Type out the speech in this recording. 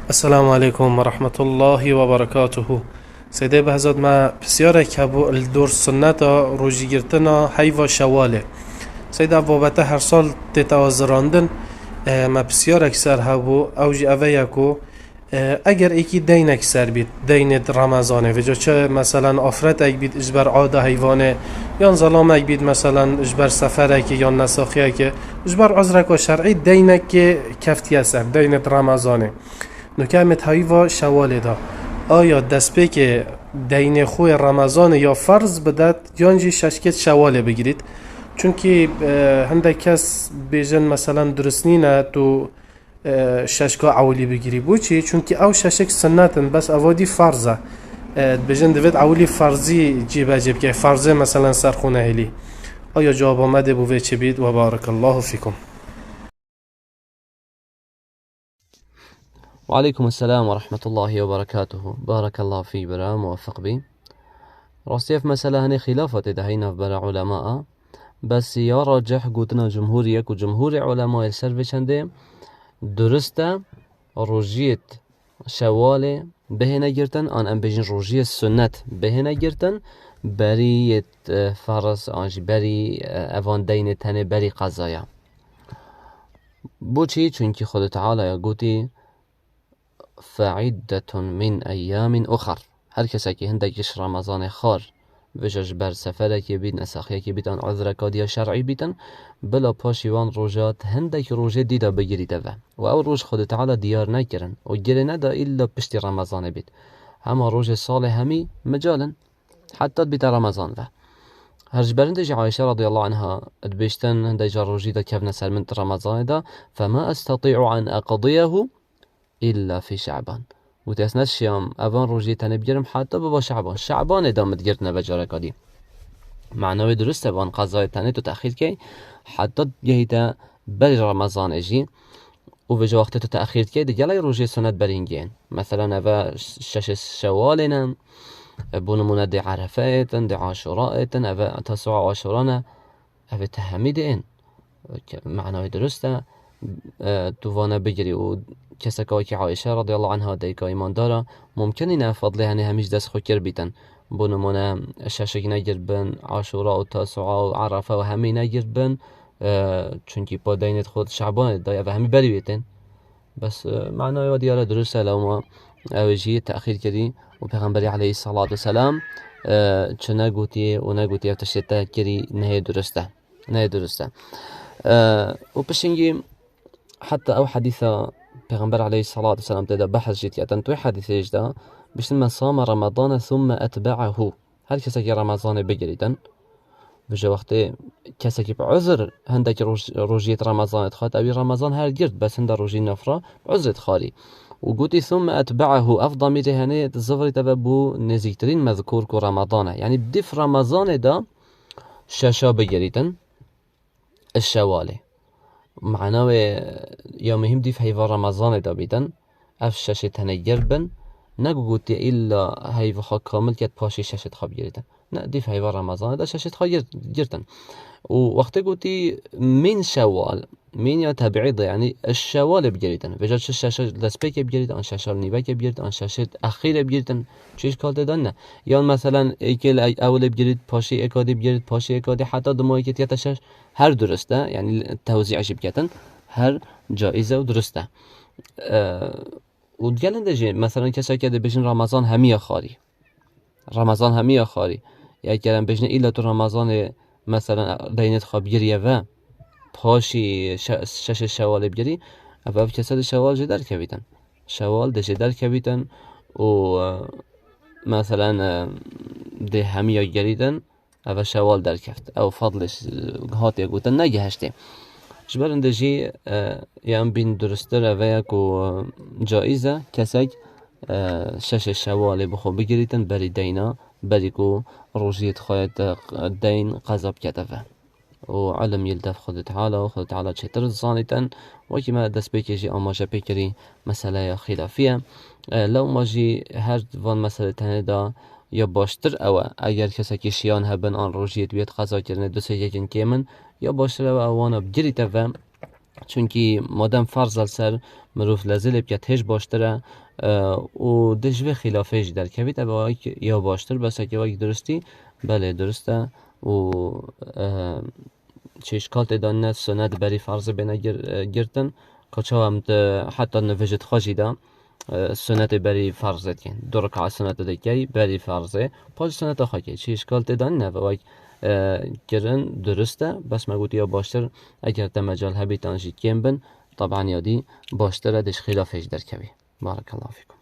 السلام عليكم ورحمة الله وبركاته. سيدي بهزاد ما بسيارة كابو الدور سنة روجي گرتنا حيوة شواله. سيدا بابته هر سال تتوازراندن ما بسیار اکثر هبو اوجی اویکو اگر ایکی دین اکثر بید دین رمضانه و جا چه مثلا آفرت اک بید اجبر عاده حیوانه یا ظلام اک بید مثلا اجبر سفر اک یا نساخی اک اجبر عذرک و شرعی دین اک کفتی اثر دین رمضانه نکمت هایوا شواله دا آیا دست به که دین خوی رمضان یا فرض بدد یانجی ششکت شواله بگیرید چونکی هنده کس بیجن مثلا درست نینه تو ششکا اولی بگیری بو چی چونکی او ششک سنتن بس اوادی فرضه بیجن دوید اولی فرضی جیب که فرضه مثلا سرخونه هلی آیا جواب آمده بوه چی بید و بارک الله فیکم. وعليكم السلام ورحمة الله وبركاته. بارك الله في برا موفق بي. راستيف مسألة هني خلافة دهينا في برا علماء بس يا راجح قوتنا جمهوريك وجمهور علماء السلف چنده درسته روجيت شواله بهنا گرتن آن ام بجن روجيت سنت بهنا گرتن بري فرس آنج بري اوان دين تنه بري قضايا بو چي چونكي خود تعالى يا قوتي فعدة من أيام أخر. هر کسی که هندگیش رمضان خار وجش بر سفره که بید نساخیه که بیدن عذرکات یا شرعی بیدن بلا پاشیوان روژات هندک روژه دیده بگیریده و او روژ خود تعالی دیار نکرن و گره ندا ایلا پشت رمضان بید همه روژ سال همی مجالن حتی بید رمضان و هرج برندج عائشة رضي الله عنها ادبشتن هندج روژی دا کفن سلمن رمضان دا فما استطيع أن أقضيه إلا في شعبان وتأسنا الشيام أفان روجي تنبجرم حتى بابا شعبان ادامت گرتنا بجارك دي معنوي درست أفان قضاء تنه تو تأخير كي حتى جهيتا بل رمضان اجي وبجا وقت تو تأخير كي دي جلي روجي سنة برينجين مثلا أفا شش شوالنا بونمونا دي عرفات دي عاشورات أفا تسوع عاشورانا أفا تهميدين معنوي درسته تووانا بگیری و کسی که عایشه رضی الله عنها دیگه ایمان داره ممکنه نه فضله هنی همیش دست خود کر بیتن بو نمونه ششک نگیر بن عاشورا و تاسوعا و عرفه و همه نگیر بن چونکی با دینت خود شعبان دای و همه بری بیتن بس معنای و دیاره درسته لو ما اوجی تأخیر کردی و پیغمبری علیه الصلاة والسلام چه نگوتی و نگوتی افتشت تأخیری نه درسته و پشنگی حتى أو حديثة پیغمبر عليه الصلاة والسلام تدا بحث جيت يأتن توي حديث يجدا بيش من صام رمضان ثم أتبعه هل كسا رمضان بجريدن بجا وقت كسا بعذر هندك روجية رمضان اتخات أبي رمضان هر جرد بس هندا روجي نفرة بعذر تخاري وقوتي ثم أتبعه أفضل ميته هني الزفر تبابو نزيكترين مذكور كو رمضان يعني بدف رمضان دا شاشا بجريدن الشوالي معناه يا مهم دي في هيفا رمضان دا بيدن اف شاشة هنجر بن نقوتي إلا هيفا كامل كت باشي شاشة خاب جريتن نا دي في هيفا رمضان دا شاشة خاب جرتن ووقت قوتي من شوال من يا تبعيض يعني الشوال بجريتن بجد الشاشة لسبيك بجريتن ان شاشة نيبك بجريتن ان شاشة أخيرة بجريتن چيش كالت دانا يعني مثلا ايكل اول بجريت باشي اكادي بجريت باشي اكادي حتى دمائي كت يتشاش هر درسته يعني التوزيع شبكة هر جائزة ودرسته ودقلن دجي مثلا كسا كده بجن رمضان همية خاري يعني كلام بجن إلا تو رمضان مثلا دينت خابيريا و باشي شش شوال بجري أفا كسا شوال جدار كبيتن شوال ده جدار كبيتن و مثلا ده همية جريدن أفا شوال در كفت أو فضلش هاتي قوتن نجهشتي جبرن دجي يام بين درستر وياكو جائزة كسج شش شوال بخو بجريتن بري دينا بريكو روجيت خايت الدين قذب كتفه وعلم يلتف خد تعالى وخد تعالى شتر الزانيتن وكما دس بيكي أماجا بيكري مسألة خلافية لو ماجي هر وان مسألة هندا یا باشتر او اگر کسی که شیان هبن آن روجیت بیاد قضا کردن دو سه یکن که من یا باشتر او اوان بگیریت و چونکی مادام فرض سر مروف لازل بکت هیچ باشتره و دجوه خلافهش در کوید ابا یا باشتر بس که وقت درستی بله درسته و چه اشکال تدان نه سنت بری فرض بنا گرتن کچا هم حتی نوجت خواجی دا سنت بری فرضت کن دو رکعت سنت دکی بری فرضه پاش سنت خواهی چه اشکال تدان نه و گرن درسته بس مگوت یا باشتر اگر تا مجال هبی تانجی کم بن طبعا یادی باشتر دش خلافش در کوی بارک الله فیکم